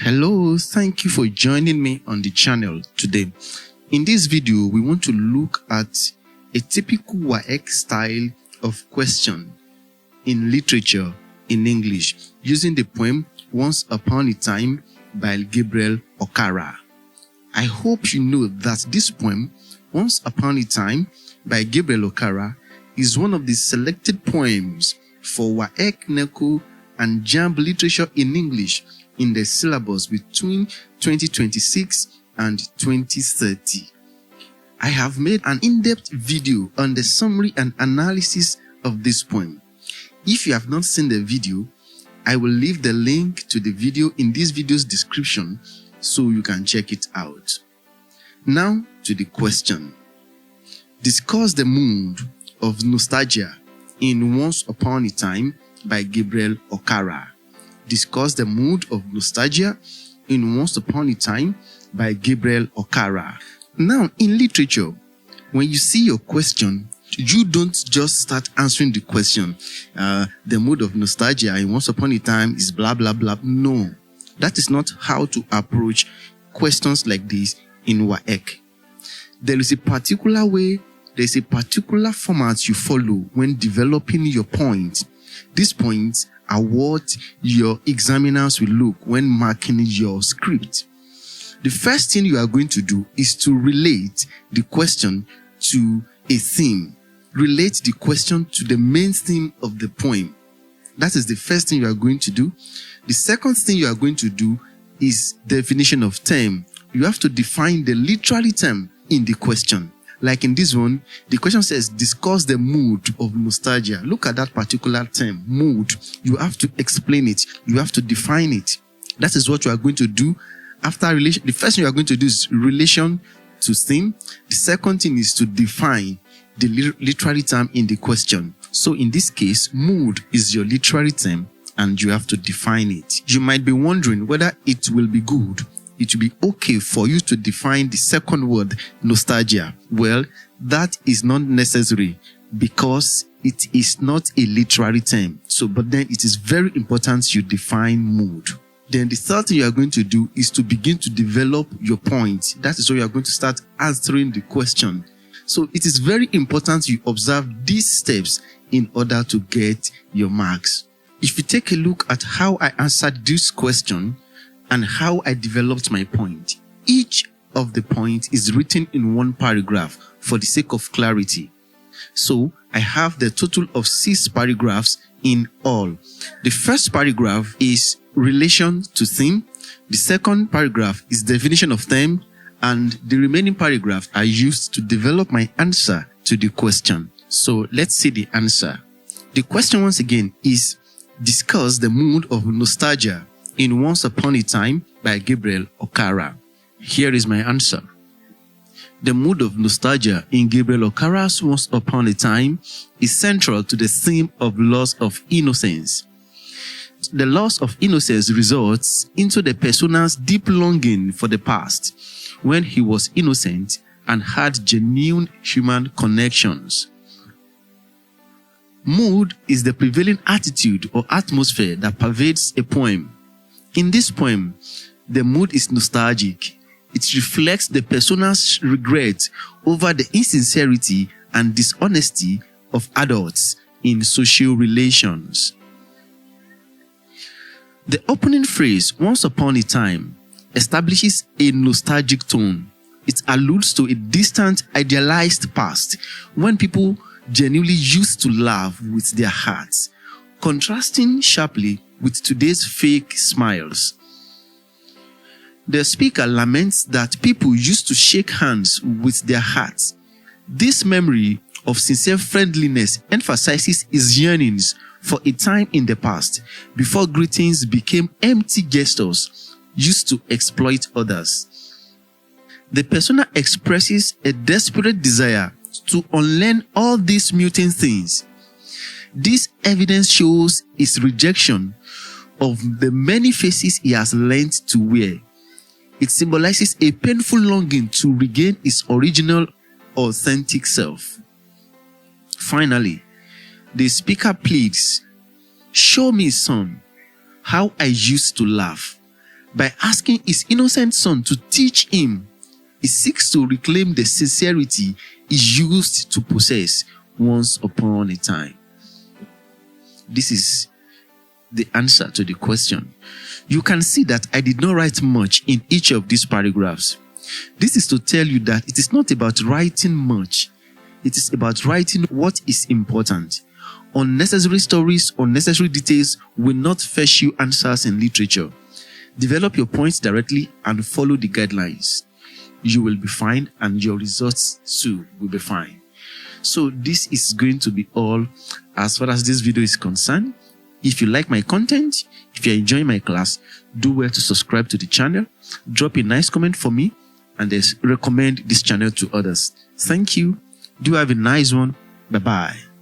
Hello, thank you for joining me on the channel today. In this video, we want to look at a typical WAEC style of question in literature in English using the poem Once Upon a Time by Gabriel Okara. I hope you know that this poem, Once Upon a Time by Gabriel Okara, is one of the selected poems for WAEC, NECO, and JAMB Literature in English in the syllabus between 2026 and 2030. I have made an in-depth video on the summary and analysis of this poem. If you have not seen the video, I will leave the link to the video in this video's description so you can check it out. Now to the question. Discuss the mood of nostalgia in Once Upon a Time by Gabriel Okara. Discuss the mood of nostalgia in Once Upon a Time by Gabriel Okara. Now, in literature, when you see your question, you don't just start answering the question. The mood of nostalgia in Once Upon a Time is blah, blah, blah. No, that is not how to approach questions like this in WAEC. There is a particular way, there is a particular format you follow when developing your point. These points are what your examiners will look when marking your script. The first thing you are going to do is to relate the question to a theme. Relate the question to the main theme of the poem. That is the first thing you are going to do. The second thing you are going to do is definition of term. You have to define the literary term in the question. Like in this one, the question says, discuss the mood of nostalgia. Look at that particular term, mood. You have to explain it. You have to define it. That is what you are going to do after relation. The first thing you are going to do is relation to theme. The second thing is to define the literary term in the question. So in this case, mood is your literary term and you have to define it. You might be wondering whether it will be good. It will be okay for you to define the second word, nostalgia. Well, that is not necessary because it is not a literary term. But then it is very important you define mood. Then the third thing you are going to do is to begin to develop your point. That is how you are going to start answering the question. So it is very important you observe these steps in order to get your marks. If you take a look at how I answered this question, and how I developed my point. Each of the points is written in one paragraph for the sake of clarity. So I have the total of 6 paragraphs in all. The first paragraph is relation to theme. The second paragraph is definition of term. And the remaining paragraphs are used to develop my answer to the question. So let's see the answer. The question once again is discuss the mood of nostalgia in Once Upon a Time by Gabriel Okara. Here is my answer. The mood of nostalgia in Gabriel Okara's Once Upon a Time is central to the theme of loss of innocence. The loss of innocence results into the persona's deep longing for the past, when he was innocent and had genuine human connections. Mood is the prevailing attitude or atmosphere that pervades a poem. In this poem, the mood is nostalgic. It reflects the persona's regret over the insincerity and dishonesty of adults in social relations. The opening phrase, Once Upon a Time, establishes a nostalgic tone. It alludes to a distant, idealized past when people genuinely used to laugh with their hearts, contrasting sharply with today's fake smiles. The speaker laments that people used to shake hands with their hearts. This memory of sincere friendliness emphasizes his yearnings for a time in the past before greetings became empty gestures used to exploit others. The persona expresses a desperate desire to unlearn all these mutant things. This evidence shows his rejection of the many faces he has learned to wear. It symbolizes a painful longing to regain his original, authentic self. Finally, the speaker pleads, "Show me, son, how I used to laugh. By asking his innocent son to teach him, he seeks to reclaim the sincerity he used to possess once upon a time. This is the answer to the question. You can see that I did not write much in each of these paragraphs. This is to tell you that it is not about writing much. It is about writing what is important. Unnecessary stories, unnecessary details will not fetch you answers in literature. Develop your points directly and follow the guidelines. You will be fine, and your results too will be fine. So this is going to be all as far as this video is concerned. If you like my content, if you're enjoying my class, do well to subscribe to the channel, drop a nice comment for me, and recommend this channel to others. Thank you. Do have a nice one. Bye-bye.